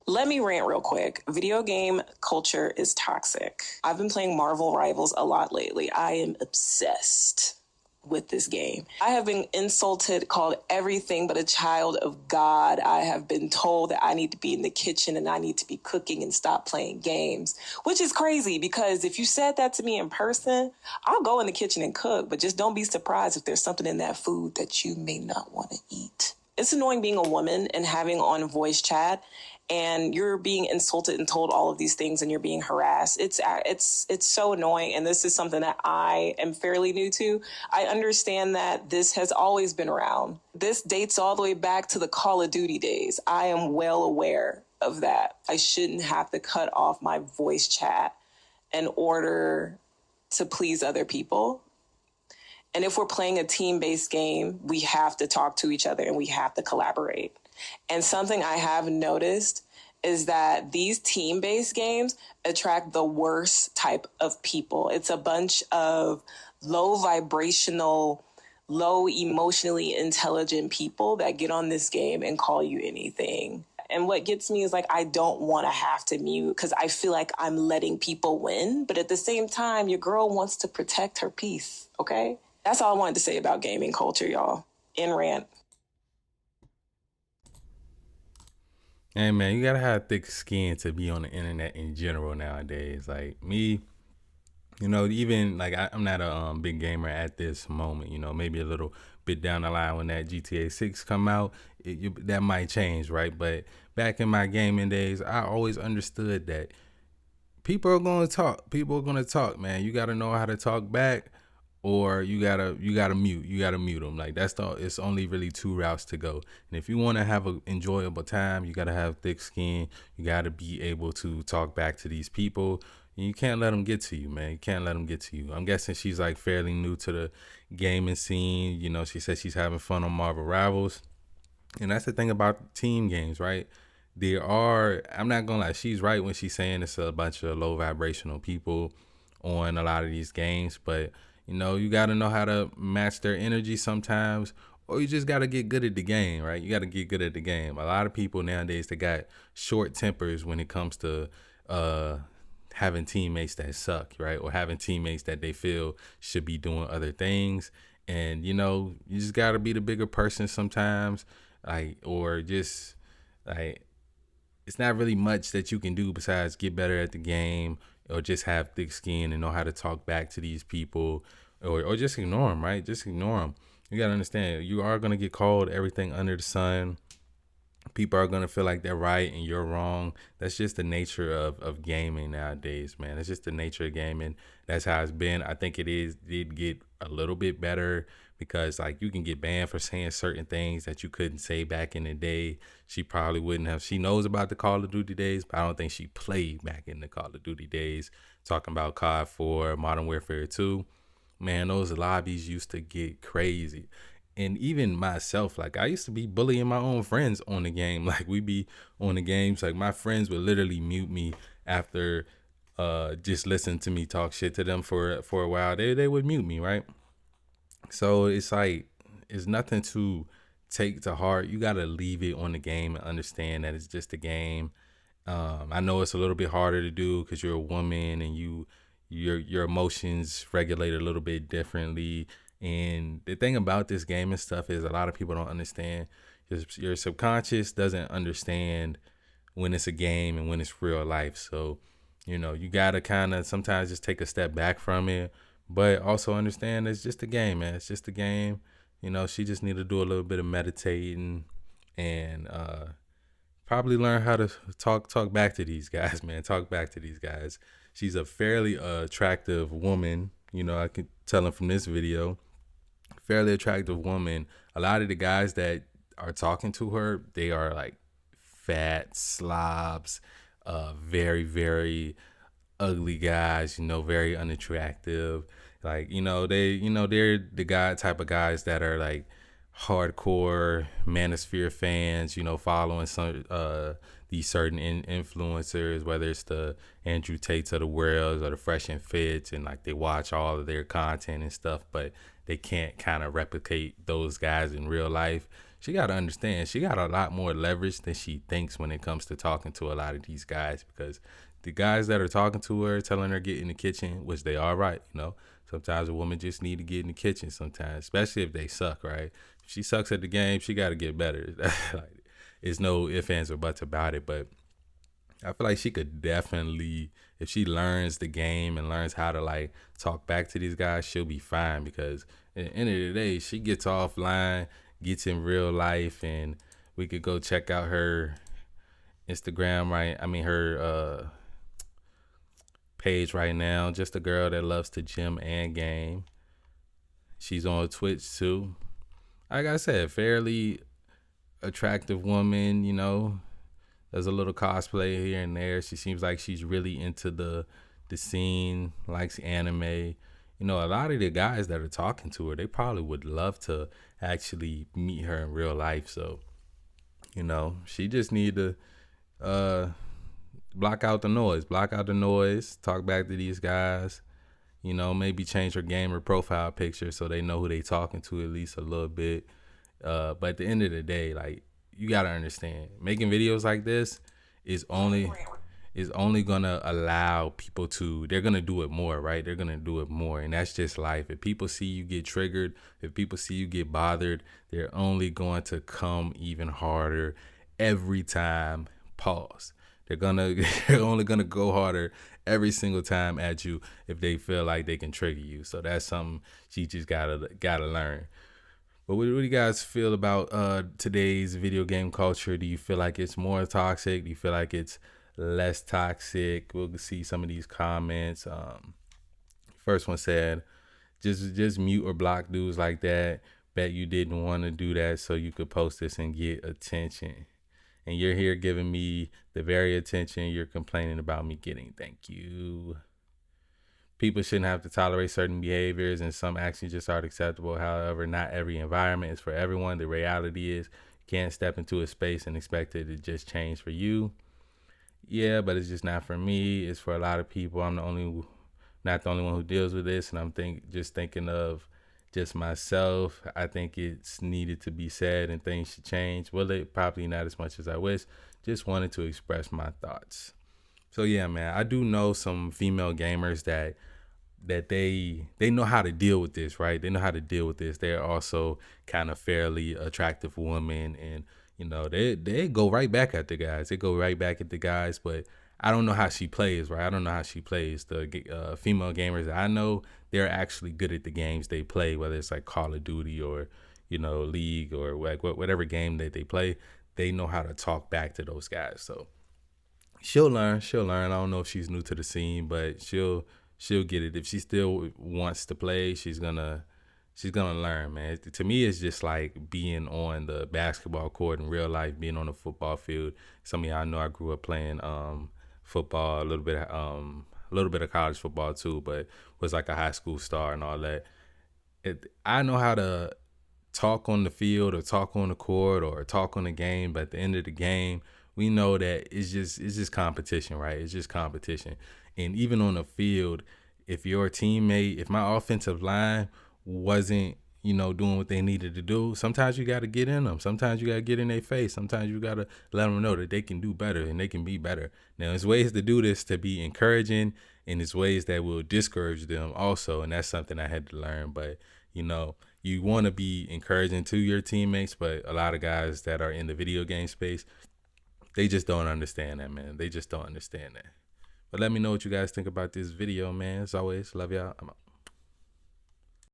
Let me rant real quick. Video game culture is toxic. I've been playing Marvel Rivals a lot lately. I am obsessed with this game. I have been insulted, called everything but a child of God. I have been told that I need to be in the kitchen and I need to be cooking and stop playing games, which is crazy because if you said that to me in person, I'll go in the kitchen and cook, but just don't be surprised if there's something in that food that you may not want to eat. It's annoying being a woman and having on voice chat and you're being insulted and told all of these things and you're being harassed. It's so annoying. And this is something that I am fairly new to. I understand that this has always been around. This dates all the way back to the Call of Duty days. I am well aware of that. I shouldn't have to cut off my voice chat in order to please other people. And if we're playing a team-based game, we have to talk to each other and we have to collaborate. And something I have noticed is that these team-based games attract the worst type of people. It's a bunch of low vibrational, low emotionally intelligent people that get on this game and call you anything. And what gets me is like, I don't want to have to mute because I feel like I'm letting people win. But at the same time, your girl wants to protect her peace, okay? That's all I wanted to say about gaming culture, y'all. In rant. Hey man, you gotta have thick skin to be on the internet in general nowadays. Like me, even like I'm not a big gamer at this moment. Maybe a little bit down the line when that GTA 6 come out, that might change, right? But back in my gaming days, I always understood that people are going to talk. People are going to talk, man. You got to know how to talk back, or you gotta mute them. Like it's only really two routes to go. And if you want to have an enjoyable time, you got to have thick skin. You got to be able to talk back to these people. And you can't let them get to you, man. You can't let them get to you. I'm guessing she's like fairly new to the gaming scene. She said she's having fun on Marvel Rivals. And that's the thing about team games, right? I'm not gonna lie, she's right when she's saying it's a bunch of low vibrational people on a lot of these games, but you got to know how to match their energy sometimes, or you just got to get good at the game, right? You got to get good at the game. A lot of people nowadays, they got short tempers when it comes to having teammates that suck, right? Or having teammates that they feel should be doing other things. And, you just got to be the bigger person sometimes, or just like, it's not really much that you can do besides get better at the game or just have thick skin and know how to talk back to these people or just ignore them, right? Just ignore them. You got to understand, you are going to get called everything under the sun. People are going to feel like they're right and you're wrong. That's just the nature of gaming nowadays, man. It's just the nature of gaming. That's how it's been. I think did get a little bit better because like you can get banned for saying certain things that you couldn't say back in the day. She probably wouldn't have. She knows about the Call of Duty days, but I don't think she played back in the Call of Duty days. Talking about COD 4, Modern Warfare 2. Man, those lobbies used to get crazy. And even myself, like I used to be bullying my own friends on the game. Like we be on the games, like my friends would literally mute me after just listening to me talk shit to them for a while. They would mute me, right? So it's like it's nothing to take to heart. You gotta leave it on the game and understand that it's just a game. I know it's a little bit harder to do because you're a woman and your emotions regulate a little bit differently. And the thing about this game and stuff is a lot of people don't understand. Your subconscious doesn't understand when it's a game and when it's real life. So, you gotta kind of sometimes just take a step back from it, but also understand it's just a game, man. It's just a game. She just need to do a little bit of meditating and probably learn how to talk back to these guys, man. Talk back to these guys. She's a fairly attractive woman. I could tell him from this video. Fairly attractive woman. A lot of the guys that are talking to her, they are like fat slobs, very, very ugly guys, very unattractive. Like, they're the type of guys that are like hardcore manosphere fans, following some these certain influencers, whether it's the Andrew Tates of the world or the Fresh and Fits, and like they watch all of their content and stuff, but they can't kind of replicate those guys in real life. she got to understand she got a lot more leverage than she thinks when it comes to talking to a lot of these guys, because the guys that are talking to her, telling her get in the kitchen, which they are right, you know. Sometimes a woman just need to get in the kitchen sometimes, especially if they suck, right? If she sucks at the game, she got to get better. Like, it's no ifs, ands, or buts about it. But I feel like she could definitely, if she learns the game and learns how to like talk back to these guys, she'll be fine. Because at the end of the day, she gets offline, gets in real life, and we could go check out her Instagram, right? I mean, her page right now. Just a girl that loves to gym and game. She's on Twitch too. Like I said, fairly attractive woman, you know. Does a little cosplay here and there. She seems like she's really into the scene, likes anime. You know, a lot of the guys that are talking to her, they probably would love to actually meet her in real life. So, you know, she just need to uh block out the noise. Block out the noise. Talk back to these guys. You know, maybe change her gamer profile picture so they know who they talking to at least a little bit. But at the end of the day, like, you gotta understand, making videos like this is only gonna allow people to, they're gonna do it more, right? They're gonna do it more, and that's just life. If people see you get triggered, if people see you get bothered, they're only going to come even harder every time. Pause. They're gonna they're only gonna go harder every single time at you if they feel like they can trigger you. So that's something she just gotta learn. But what do you guys feel about today's video game culture? Do you feel like it's more toxic? Do you feel like it's less toxic? We'll see some of these comments. First one said, just mute or block dudes like that. Bet you didn't want to do that so you could post this and get attention. And you're here giving me the very attention you're complaining about me getting. Thank you. People shouldn't have to tolerate certain behaviors, and some actions just aren't acceptable. However, not every environment is for everyone. The reality is you can't step into a space and expect it to just change for you. Yeah, but it's just not for me. It's for a lot of people. I'm not the only one who deals with this, and I'm just thinking of just myself. I think it's needed to be said and things should change. Will it? Probably not as much as I wish. Just wanted to express my thoughts. So yeah, man, I do know some female gamers that they know how to deal with this, right? They know how to deal with this. They're also kind of fairly attractive women, and you know they go right back at the guys. They go right back at the guys, but I don't know how she plays, right? I don't know how she plays. The female gamers that I know, they're actually good at the games they play, whether it's like Call of Duty or, you know, League or like whatever game that they play. They know how to talk back to those guys. So she'll learn. She'll learn. I don't know if she's new to the scene, but she'll get it. If she still wants to play, she's gonna learn, man. To me, it's just like being on the basketball court in real life, being on the football field. Some of y'all know I grew up playing football, a little bit of college football too, but was like a high school star and all that. I know how to talk on the field or talk on the court or talk on the game, but at the end of the game, we know that it's just competition, right? It's just competition. And even on the field, if your teammate, if my offensive line wasn't, you know, doing what they needed to do, sometimes you got to get in them. Sometimes you got to get in their face. Sometimes you got to let them know that they can do better and they can be better. Now, there's ways to do this to be encouraging, and there's ways that will discourage them also. And that's something I had to learn. But, you know, you want to be encouraging to your teammates, but a lot of guys that are in the video game space, they just don't understand that, man. They just don't understand that. But let me know what you guys think about this video, man. As always, love y'all. I'm out.